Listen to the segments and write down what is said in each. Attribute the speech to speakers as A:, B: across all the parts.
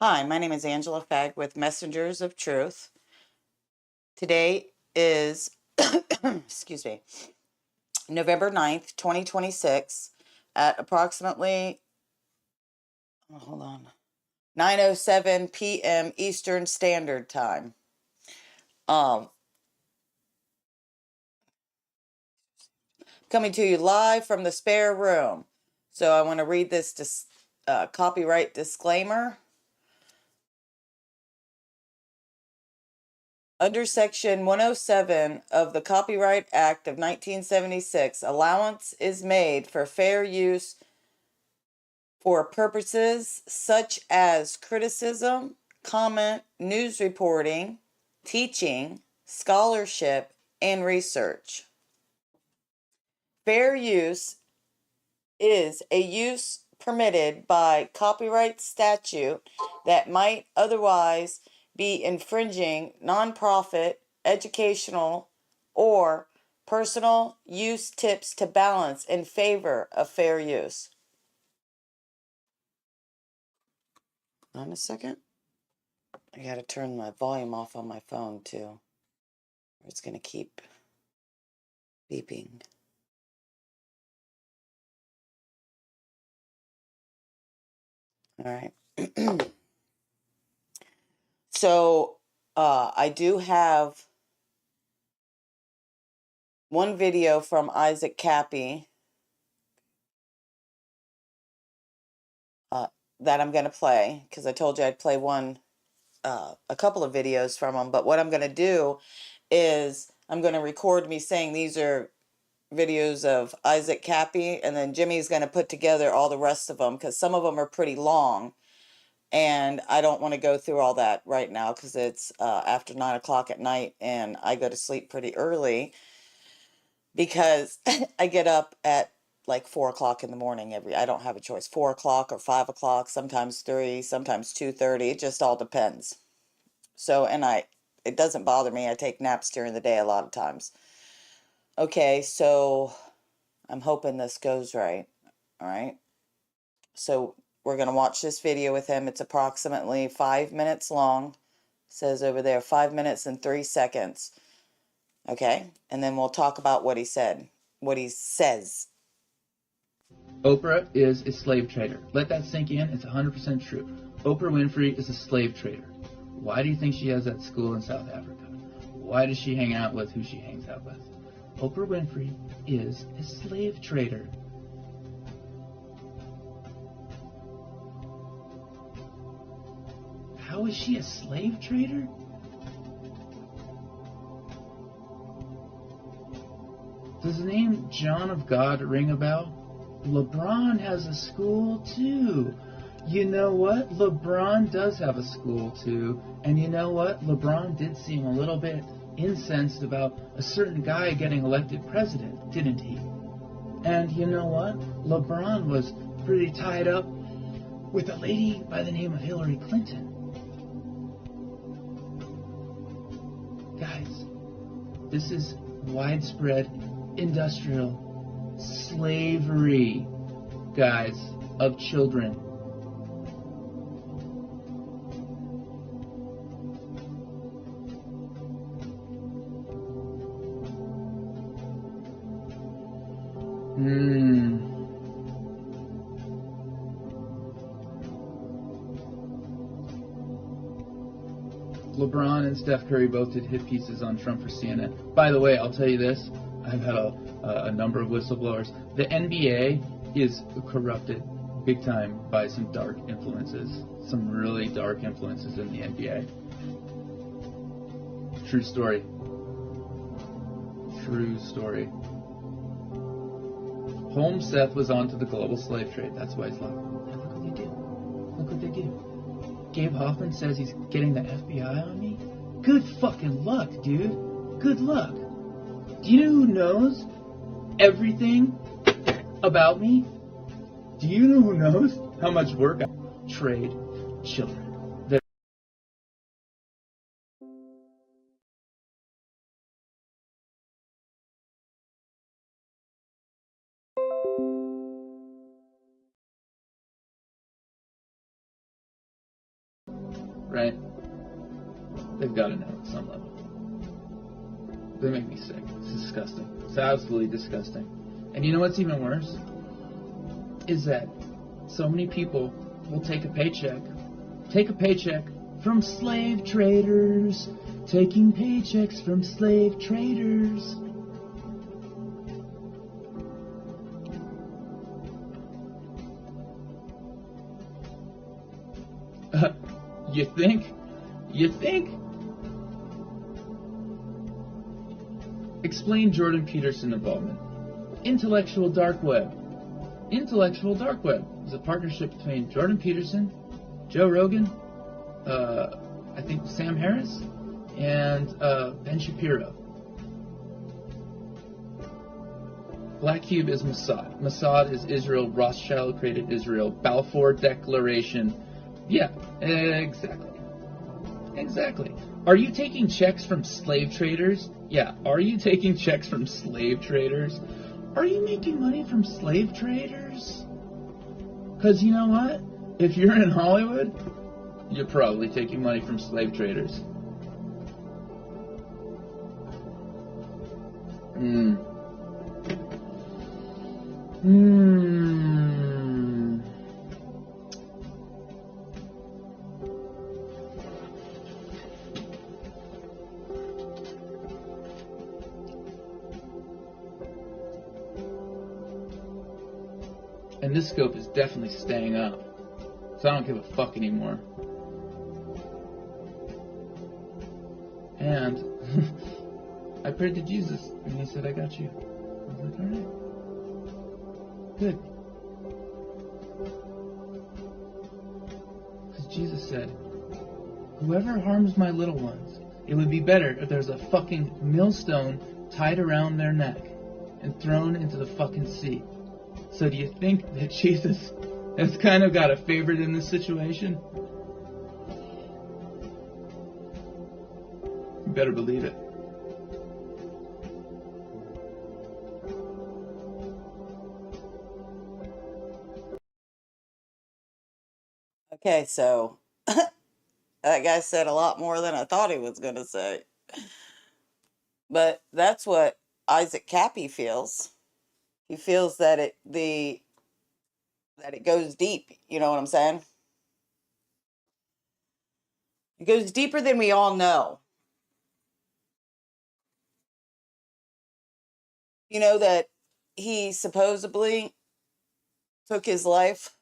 A: Hi, my name is Angela Fagg with Messengers of Truth. Today is, excuse me, November 9th, 2026 at approximately, hold on, 9:07 p.m. Eastern Standard Time. Coming to you live from the spare room. So I want to read this copyright disclaimer. Under Section 107 of the Copyright Act of 1976, allowance is made for fair use for purposes such as criticism, comment, news reporting, teaching, scholarship, and research. Fair use is a use permitted by copyright statute that might otherwise be infringing nonprofit, educational, or personal use tips to balance in favor of fair use. On a second. I gotta turn my volume off on my phone too. It's gonna keep beeping. All right. So I do have one video from Isaac Cappy that I'm gonna play because I told you I'd play a couple of videos from him. But what I'm gonna do is I'm gonna record me saying these are videos of Isaac Cappy, and then Jimmy's gonna put together all the rest of them because some of them are pretty long. And I don't want to go through all that right now because it's after 9 o'clock at night and I go to sleep pretty early because I get up at like 4 o'clock in the morning I don't have a choice. 4 o'clock or 5 o'clock, sometimes 3, sometimes 2:30. It just all depends. So, it doesn't bother me. I take naps during the day a lot of times. Okay, so I'm hoping this goes right. All right. So we're going to watch this video with him. It's approximately 5 minutes long. It says over there 5 minutes and 3 seconds. Okay? And then we'll talk about what he said, what he says.
B: Oprah is a slave trader. Let that sink in. It's 100% true. Oprah Winfrey is a slave trader. Why do you think she has that school in South Africa? Why does she hang out with who she hangs out with? Oprah Winfrey is a slave trader. How is she a slave trader? Does the name John of God ring a bell? LeBron has a school too. You know what? LeBron does have a school too. And you know what? LeBron did seem a little bit incensed about a certain guy getting elected president, didn't he? And you know what? LeBron was pretty tied up with a lady by the name of Hillary Clinton. Guys, this is widespread industrial slavery, guys, of children. LeBron and Steph Curry both did hit pieces on Trump for CNN. By the way, I'll tell you this. I've had a number of whistleblowers. The NBA is corrupted big time by some dark influences. Some really dark influences in the NBA. True story. True story. Holmes Seth was onto the global slave trade. That's why he's locked. Now look what they do. Look what they do. Gabe Hoffman says he's getting the FBI on me. Good fucking luck, dude. Good luck. Do you know who knows everything about me? Do you know who knows how much work I trade children? right? They've got to know at some level. They make me sick. It's disgusting. It's absolutely disgusting. And you know what's even worse? Is that so many people will take a paycheck from slave traders, taking paychecks from slave traders. You think? Explain Jordan Peterson involvement. Intellectual dark web. Intellectual dark web is a partnership between Jordan Peterson, Joe Rogan, I think Sam Harris, and Ben Shapiro. Black Cube is Mossad. Mossad is Israel. Rothschild created Israel. Balfour Declaration. Yeah, exactly. Exactly. Are you taking checks from slave traders? Yeah, are you taking checks from slave traders? Are you making money from slave traders? Because you know what? If you're in Hollywood, you're probably taking money from slave traders. And this scope is definitely staying up. So I don't give a fuck anymore. And I prayed to Jesus, and he said, I got you. I was like, alright. Good. Because Jesus said, whoever harms my little ones, it would be better if there's a fucking millstone tied around their neck and thrown into the fucking sea. So do you think that Jesus has kind of got a favorite in this situation? You better believe it.
A: Okay, so that guy said a lot more than I thought he was going to say. But that's what Isaac Cappy feels. He feels that it goes deep, you know what I'm saying? It goes deeper than we all know. You know that he supposedly took his life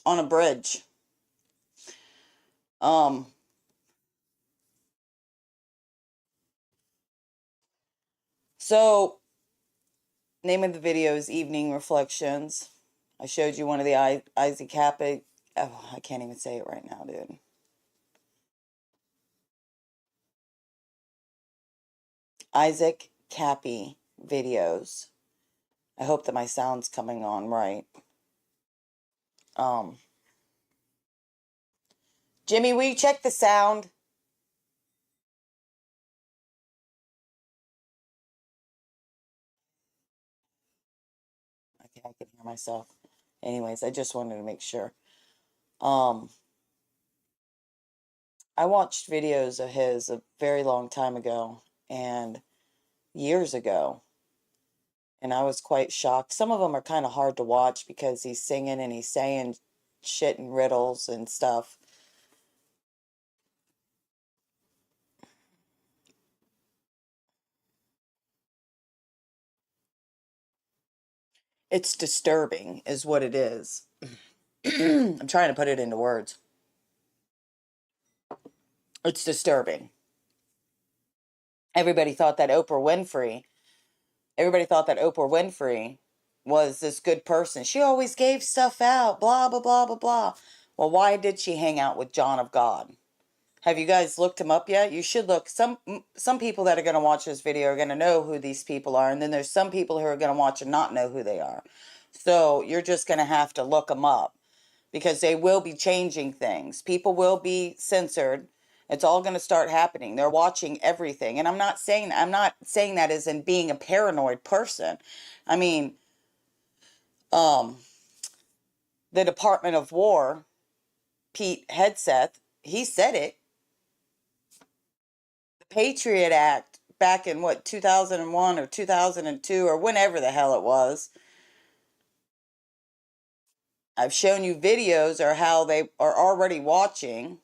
A: on a bridge. So name of the video is Evening Reflections. I showed you one of the Isaac Cappy. Oh, I can't even say it right now, dude. Isaac Cappy videos. I hope that my sound's coming on right. Jimmy, will you check the sound? Okay, I can hear myself. Anyways, I just wanted to make sure. I watched videos of his a very long time ago and years ago, and I was quite shocked. Some of them are kind of hard to watch because he's singing and he's saying shit and riddles and stuff. It's disturbing, is what it is. I'm trying to put it into words. It's disturbing. Everybody thought that Oprah Winfrey was this good person. She always gave stuff out, blah, blah, blah, blah, blah. Well, why did she hang out with John of God? Have you guys looked him up yet? You should look. Some people that are going to watch this video are going to know who these people are, and then there's some people who are going to watch and not know who they are. So you're just going to have to look them up because they will be changing things. People will be censored. It's all going to start happening. They're watching everything. And I'm not saying that as in being a paranoid person. I mean, the Department of War Pete Hegseth, he said it. The Patriot Act back in what, 2001 or 2002 or whenever the hell it was. I've shown you videos or how they are already watching.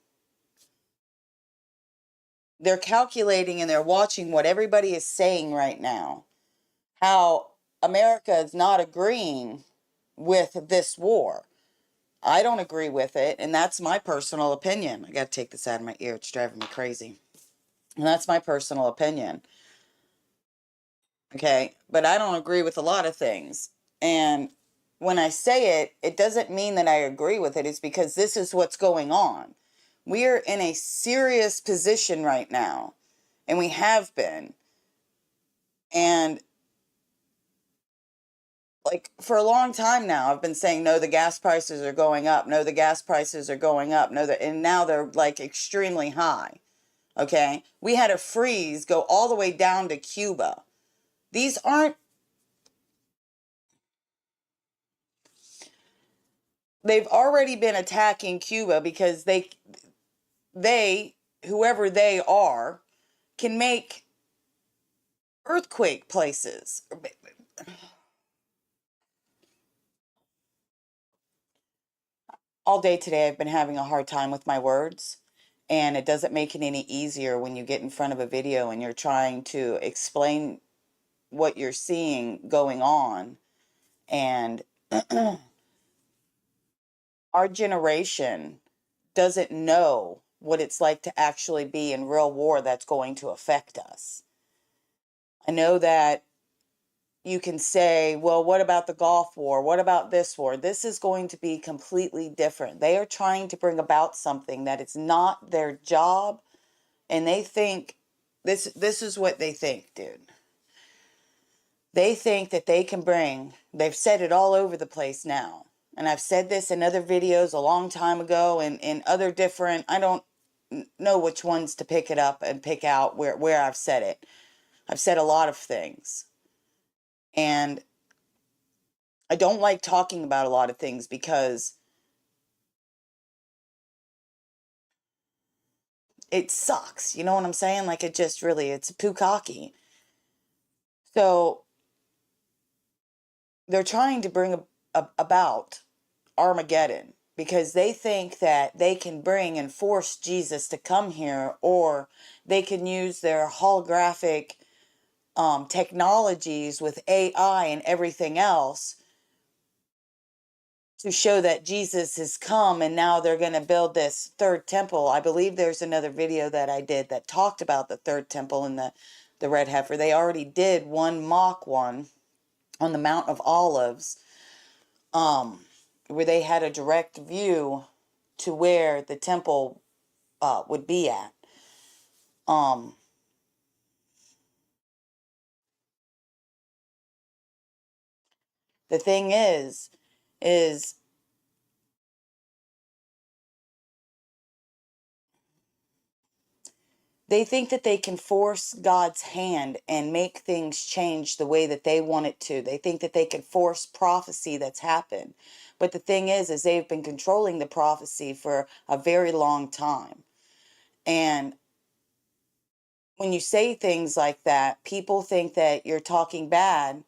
A: They're calculating and they're watching what everybody is saying right now. How America is not agreeing with this war. I don't agree with it, and that's my personal opinion. I got to take this out of my ear. It's driving me crazy. And that's my personal opinion. Okay? But I don't agree with a lot of things. And when I say it, it doesn't mean that I agree with it. It's because this is what's going on. We are in a serious position right now, and we have been. And like for a long time now, I've been saying, no, the gas prices are going up. No, the gas prices are going up. No, and now they're like extremely high. Okay. We had a freeze go all the way down to Cuba. These aren't, they've already been attacking Cuba because whoever they are, can make earthquake places. All day today, I've been having a hard time with my words, and it doesn't make it any easier when you get in front of a video and you're trying to explain what you're seeing going on. And our generation doesn't know what it's like to actually be in real war that's going to affect us. I know that you can say, well, what about the Gulf War? What about this war? This is going to be completely different. They are trying to bring about something that is not their job, and they think this is what they think, dude. They think that they can bring, they've said it all over the place now. And I've said this in other videos a long time ago and in other different, I don't know which ones to pick it up and pick out where I've said it. I've said a lot of things. And I don't like talking about a lot of things because it sucks. You know what I'm saying? Like it just really, it's pukaki. So they're trying to bring about Armageddon because they think that they can bring and force Jesus to come here, or they can use their holographic technologies with AI and everything else to show that Jesus has come, and now they're going to build this third temple. I believe there's another video that I did that talked about the third temple and the red heifer. They already did one mock one on the Mount of Olives, where they had a direct view to where the temple would be at. The thing is they think that they can force God's hand and make things change the way that they want it to. They think that they can force prophecy that's happened. But the thing is they've been controlling the prophecy for a very long time. And when you say things like that, people think that you're talking bad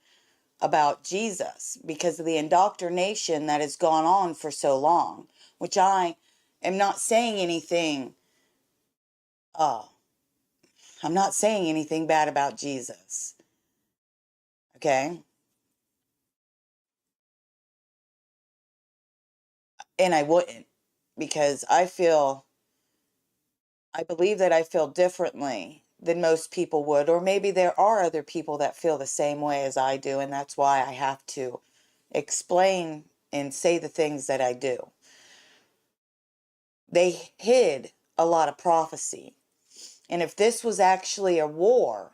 A: about Jesus because of the indoctrination that has gone on for so long, which I am not saying anything, I'm not saying anything bad about Jesus. Okay? And I wouldn't, because I believe that I feel differently than most people would, or maybe there are other people that feel the same way as I do, and that's why I have to explain and say the things that I do. They hid a lot of prophecy. And if this was actually a war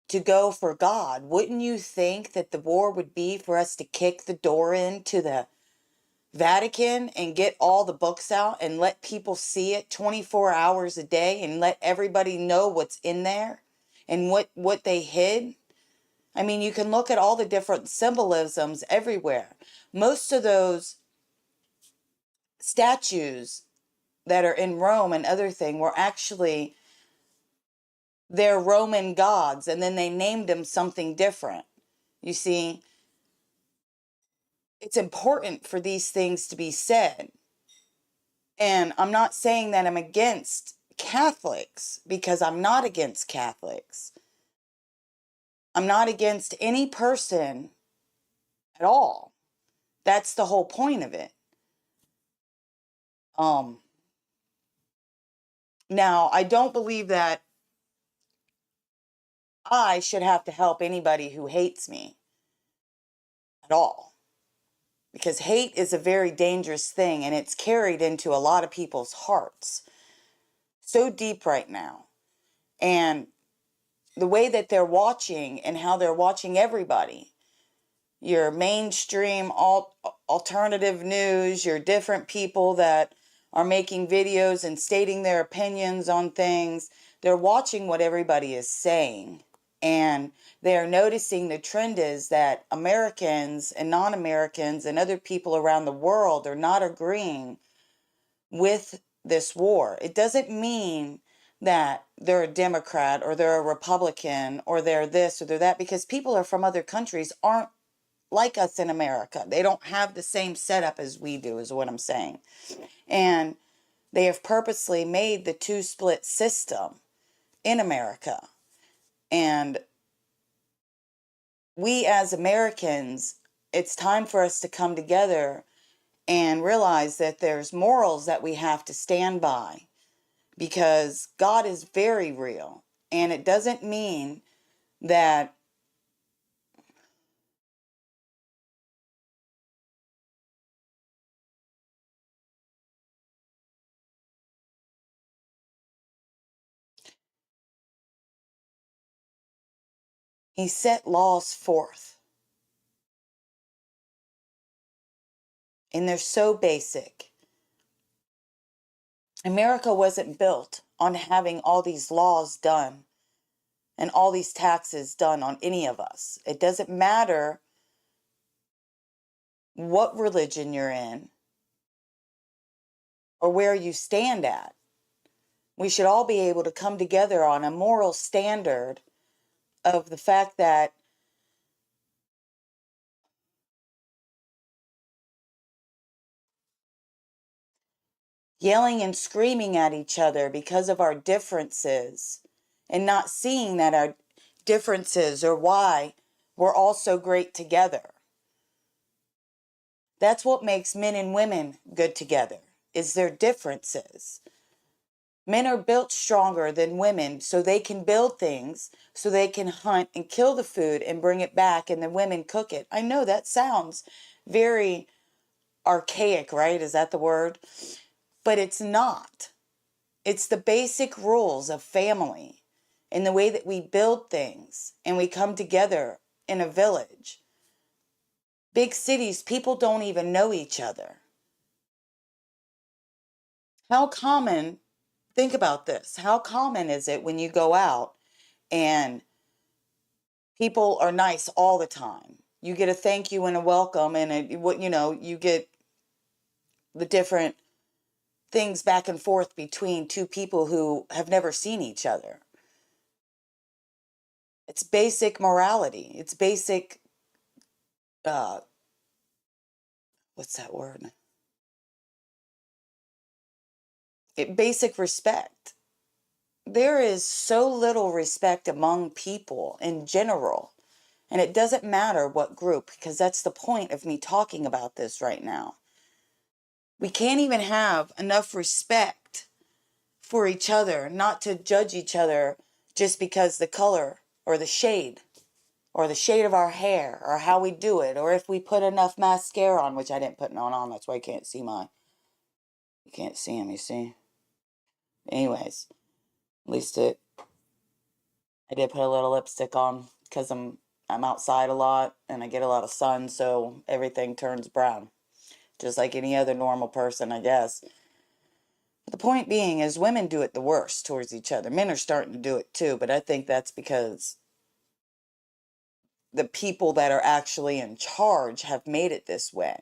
A: to go for God, wouldn't you think that the war would be for us to kick the door into the Vatican and get all the books out and let people see it 24 hours a day and let everybody know what's in there and what they hid? I mean, you can look at all the different symbolisms everywhere. Most of those statues that are in Rome and other thing were actually their Roman gods, and then they named them something different. You see, it's important for these things to be said. And I'm not saying that I'm against Catholics, because I'm not against Catholics. I'm not against any person at all. That's the whole point of it. Now, I don't believe that I should have to help anybody who hates me at all, because hate is a very dangerous thing, and it's carried into a lot of people's hearts so deep right now. And the way that they're watching and how they're watching everybody, your mainstream alternative news, your different people that are making videos and stating their opinions on things, they're watching what everybody is saying. And they're noticing the trend is that Americans and non-Americans and other people around the world are not agreeing with this war. It doesn't mean that they're a Democrat or they're a Republican or they're this or they're that, because people are from other countries aren't like us in America. They don't have the same setup as we do, is what I'm saying. And they have purposely made the two-split system in America. And we as Americans, it's time for us to come together and realize that there's morals that we have to stand by, because God is very real. And it doesn't mean that He set laws forth, and they're so basic. America wasn't built on having all these laws done and all these taxes done on any of us. It doesn't matter what religion you're in or where you stand at. We should all be able to come together on a moral standard of the fact that yelling and screaming at each other because of our differences and not seeing that our differences are why we're all so great together. That's what makes men and women good together, is their differences. Men are built stronger than women so they can build things, so they can hunt and kill the food and bring it back, and the women cook it. I know that sounds very archaic, right? Is that the word? But it's not. It's the basic rules of family and the way that we build things and we come together in a village. Big cities, people don't even know each other. How common, think about this, how common is it when you go out and people are nice all the time? You get a thank you and a welcome, and you get the different things back and forth between two people who have never seen each other. It's basic morality. It's basic, uh, what's that word? Basic respect. There is so little respect among people in general. And it doesn't matter what group, because that's the point of me talking about this right now. We can't even have enough respect for each other, not to judge each other just because the color or the shade of our hair or how we do it, or if we put enough mascara on, which I didn't put none on. That's why you can't see you can't see them, you see? Anyways, at least I did put a little lipstick on because I'm outside a lot and I get a lot of sun, so everything turns brown, just like any other normal person, I guess. But the point being is women do it the worst towards each other. Men are starting to do it too, but I think that's because the people that are actually in charge have made it this way.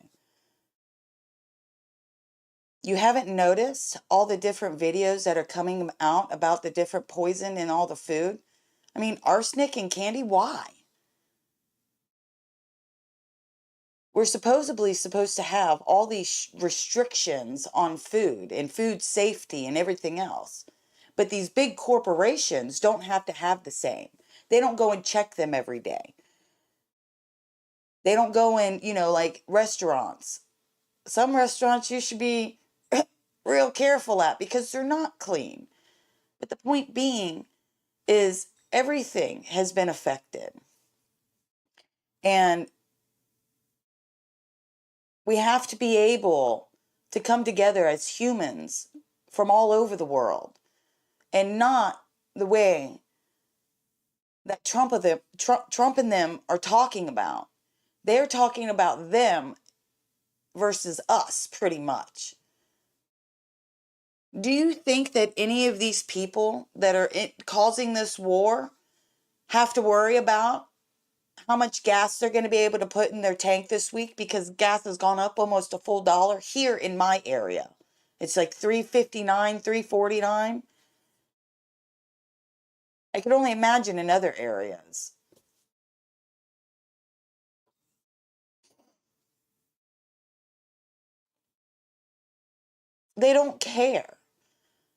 A: You haven't noticed all the different videos that are coming out about the different poison in all the food? I mean, arsenic and candy, why? We're supposedly supposed to have all these restrictions on food and food safety and everything else. But these big corporations don't have to have the same. They don't go and check them every day. They don't go in, like restaurants. Some restaurants you should be real careful at because they're not clean. But the point being is everything has been affected. And we have to be able to come together as humans from all over the world and not the way that Trump and them are talking about. They're talking about them versus us pretty much. Do you think that any of these people that are causing this war have to worry about how much gas they're going to be able to put in their tank this week? Because gas has gone up almost a full dollar here in my area. It's like $3.59, $3.49. I could only imagine in other areas. They don't care.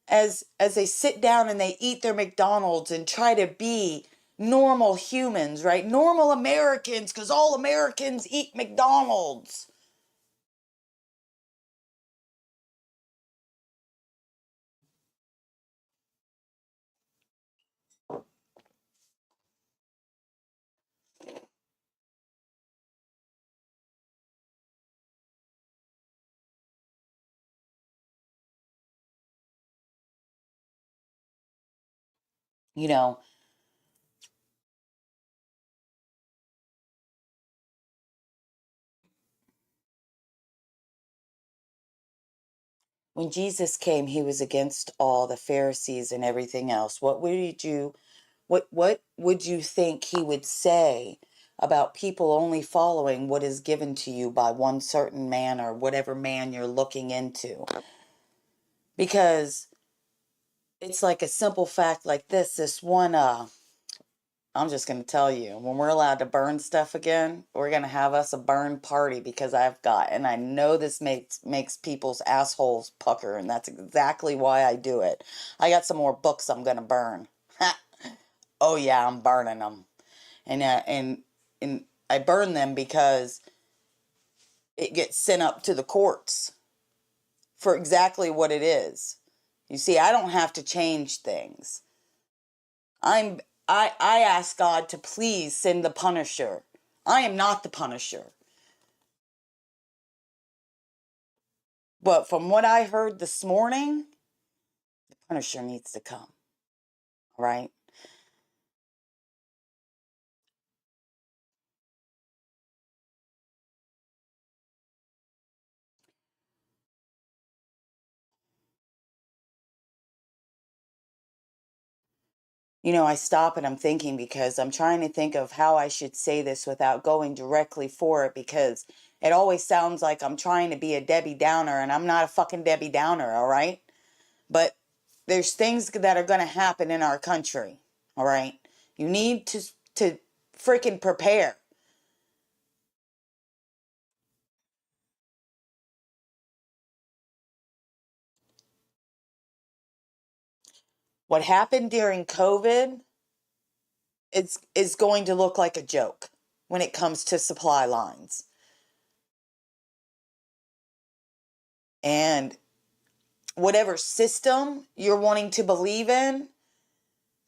A: As they sit down and they eat their McDonald's and try to be normal humans, right? Normal Americans, because all Americans eat McDonald's. You know, when Jesus came, he was against all the Pharisees and everything else. What would you think he would say about people only following what is given to you by one certain man or whatever man you're looking into? Because it's like a simple fact like this one I'm just going to tell you, when we're allowed to burn stuff again, we're going to have us a burn party because and I know this makes people's assholes pucker, and that's exactly why I do it. I got some more books I'm going to burn. Oh yeah, I'm burning them. And I burn them because it gets sent up to the courts for exactly what it is. You see, I don't have to change things. I'm I ask God to please send the Punisher. I am not the Punisher. But from what I heard this morning, the Punisher needs to come. All right? I stop and I'm thinking because I'm trying to think of how I should say this without going directly for it because it always sounds like I'm trying to be a Debbie Downer and I'm not a fucking Debbie Downer, all right? But there's things that are going to happen in our country, all right? You need to freaking prepare. What happened during COVID is going to look like a joke when it comes to supply lines. And whatever system you're wanting to believe in,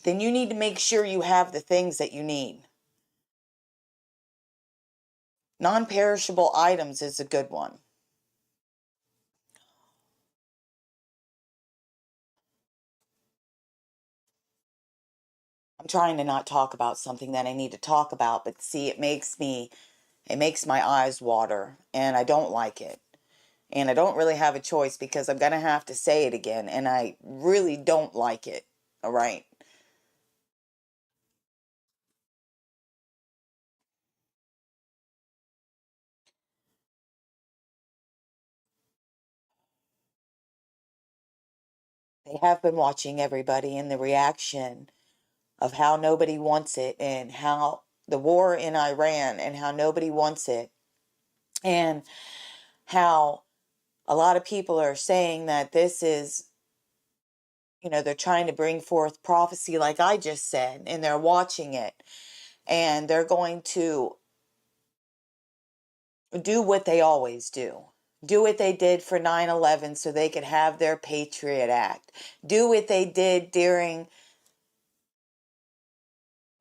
A: then you need to make sure you have the things that you need. Non-perishable items is a good one. I'm trying to not talk about something that I need to talk about, but see, it makes my eyes water, and I don't like it. And I don't really have a choice because I'm going to have to say it again, and I really don't like it. All right. I have been watching everybody and the reaction of how nobody wants it, and how the war in Iran and how nobody wants it, and how a lot of people are saying that this is, they're trying to bring forth prophecy, like I just said, and they're watching it, and they're going to do what they always do. Do what they did for 9/11 so they could have their Patriot Act. Do what they did during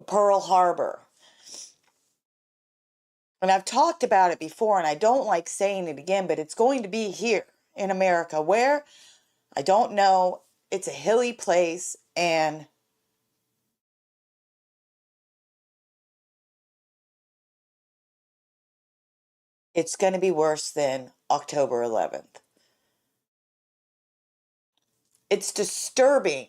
A: Pearl Harbor. And I've talked about it before, and I don't like saying it again, but it's going to be here in America. Where? I don't know. It's a hilly place, and it's going to be worse than October 11th. It's disturbing.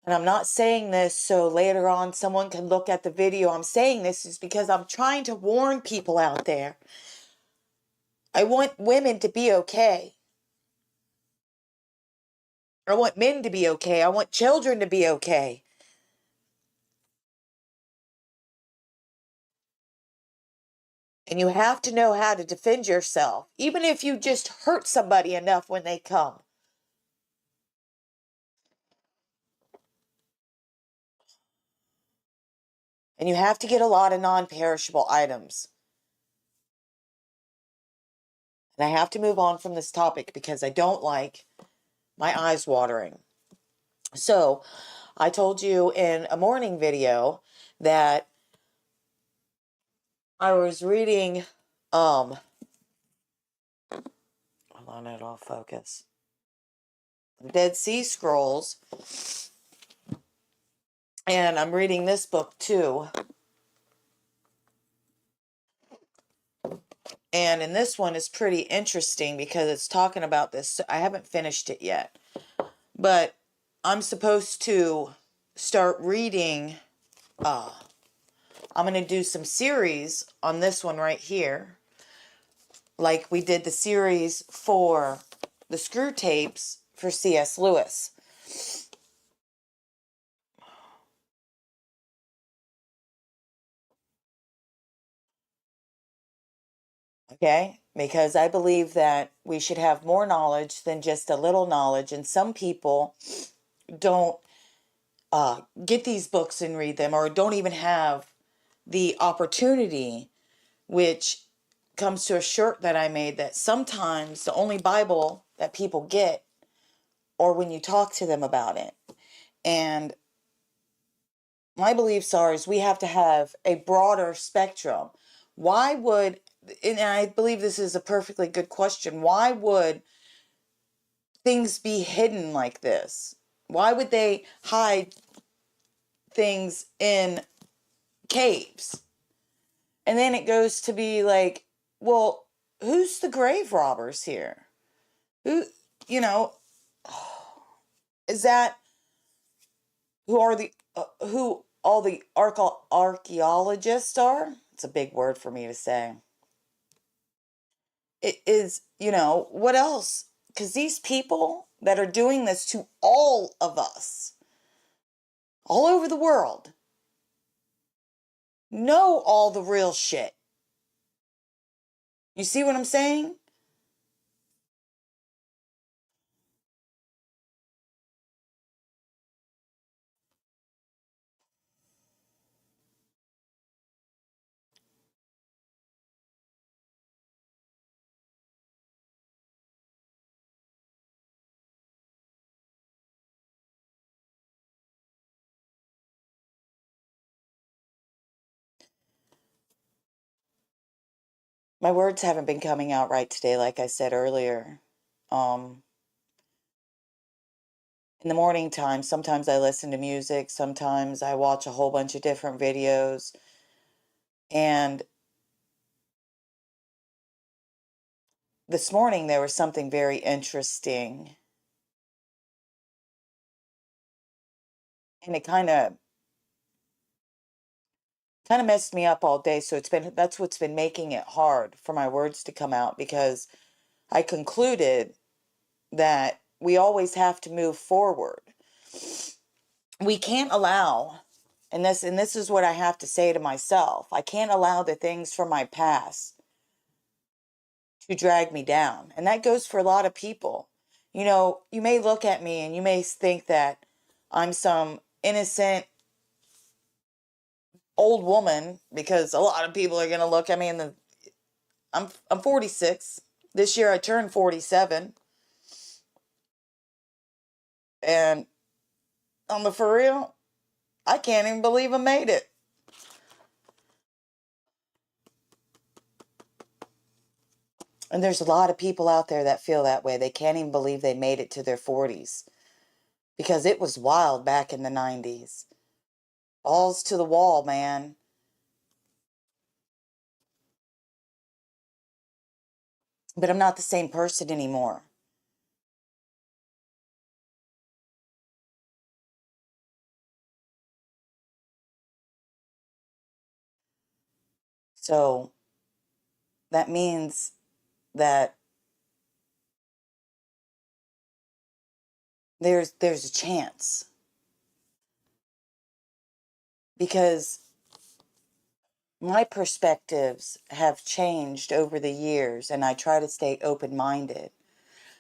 A: And I'm not saying this so later on someone can look at the video. I'm saying this is because I'm trying to warn people out there. I want women to be okay. I want men to be okay. I want children to be okay. And you have to know how to defend yourself, even if you just hurt somebody enough when they come. And you have to get a lot of non-perishable items. And I have to move on from this topic because I don't like my eyes watering. So, I told you in a morning video that I was reading, hold on, it'll focus. Dead Sea Scrolls. And I'm reading this book too. And in this one is pretty interesting because it's talking about this. I haven't finished it yet, but I'm supposed to start reading. I'm going to do some series on this one right here, like we did the series for the Screw Tapes for C.S. Lewis. Okay? Because I believe that we should have more knowledge than just a little knowledge, and some people don't get these books and read them, or don't even have the opportunity, which comes to a shirt that I made, that sometimes the only Bible that people get, or when you talk to them about it. And my beliefs are is we have to have a broader spectrum. Why would, and I believe this is a perfectly good question, why would things be hidden like this? Why would they hide things in caves? And then it goes to be like, well, who's the grave robbers here? Who, you know, is that who are the who all the archaeologists are? It's a big word for me to say. It is, what else? Because these people that are doing this to all of us, all over the world, know all the real shit. You see what I'm saying? My words haven't been coming out right today, like I said earlier. Um, in the morning time, sometimes I listen to music, sometimes I watch a whole bunch of different videos. And this morning there was something very interesting. And it kind of kind of messed me up all day. So that's what's been making it hard for my words to come out, because I concluded that we always have to move forward. We can't allow, and this is what I have to say to myself. I can't allow the things from my past to drag me down. And that goes for a lot of people. You know, you may look at me and you may think that I'm some innocent old woman, because a lot of people are going to look at me, and I'm 46. This year I turned 47. And on the for real, I can't even believe I made it. And there's a lot of people out there that feel that way. They can't even believe they made it to their 40s, because it was wild back in the 90s. Balls to the wall, man. But I'm not the same person anymore. So that means that there's a chance, because my perspectives have changed over the years, and I try to stay open-minded.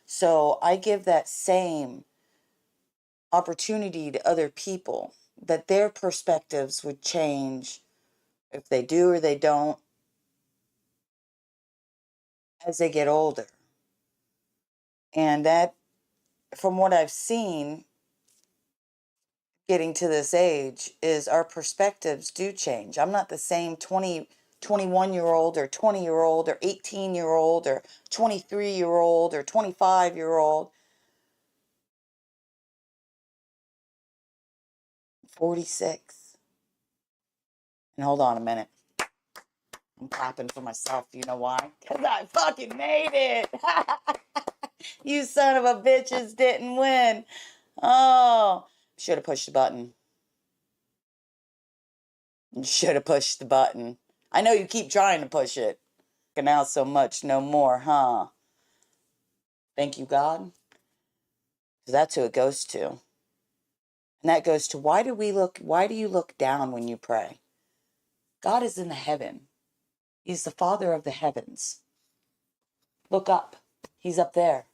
A: So I give that same opportunity to other people, that their perspectives would change, if they do or they don't, as they get older. And that, from what I've seen getting to this age, is our perspectives do change. I'm not the same 21-year-old or 20-year-old or 18-year-old or 23-year-old or 25-year-old. 46. And hold on a minute. I'm clapping for myself. You know why? Because I fucking made it. You son of a bitches didn't win. Oh, should have pushed the button. Should have pushed the button. I know you keep trying to push it. Now so much, no more, huh? Thank you, God. Because that's who it goes to. And that goes to, why do you look down when you pray? God is in the heaven. He's the Father of the heavens. Look up. He's up there.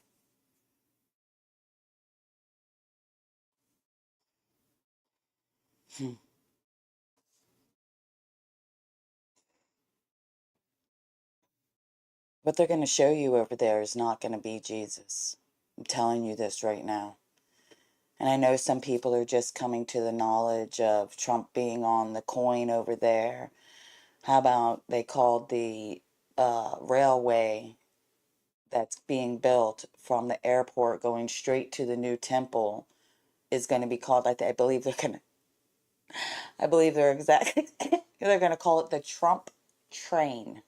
A: What they're going to show you over there is not going to be Jesus. I'm telling you this right now. And I know some people are just coming to the knowledge of Trump being on the coin over there. How about they called the railway that's being built from the airport going straight to the new temple is going to be called, I believe they're exactly, they're going to call it the Trump train.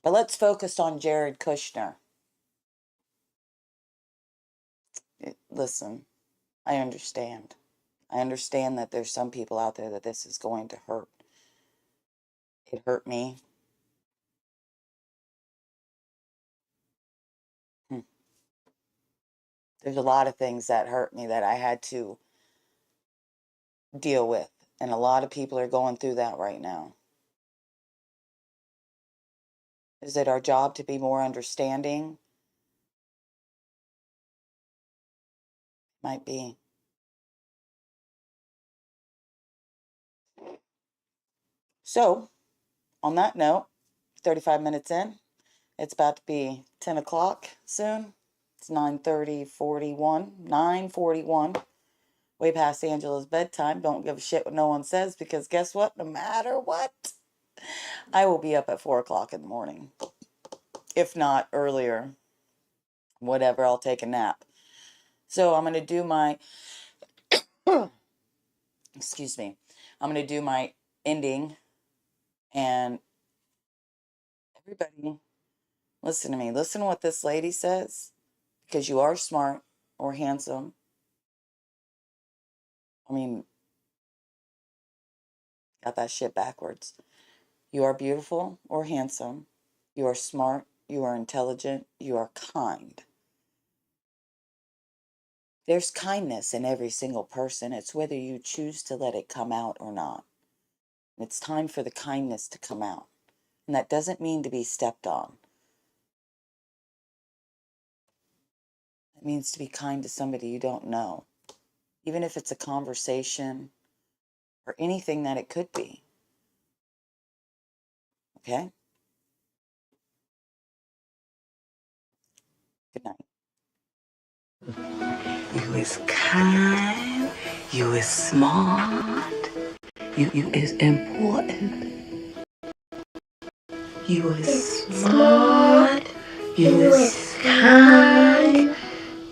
A: But let's focus on Jared Kushner. Listen, I understand. I understand that there's some people out there that this is going to hurt. It hurt me. Hmm. There's a lot of things that hurt me that I had to deal with. And a lot of people are going through that right now. Is it our job to be more understanding? Might be. So, on that note, 35 minutes in, it's about to be 10 o'clock soon. It's 9:41, way past Angela's bedtime. Don't give a shit what no one says, because guess what? No matter what, I will be up at 4 o'clock in the morning. If not earlier, whatever, I'll take a nap. So I'm going to do my, excuse me, I'm going to do my ending. And everybody, listen to me. Listen to what this lady says, because you are smart or handsome. I mean, Got that shit backwards. You are beautiful or handsome. You are smart. You are intelligent. You are kind. There's kindness in every single person. It's whether you choose to let it come out or not. It's time for the kindness to come out. And that doesn't mean to be stepped on. It means to be kind to somebody you don't know. Even if it's a conversation or anything that it could be. Okay? Good night.
C: You is kind. You is smart. You is important. You is smart. You is kind.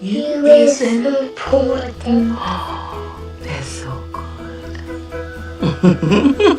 C: You is important. Oh, that's so good.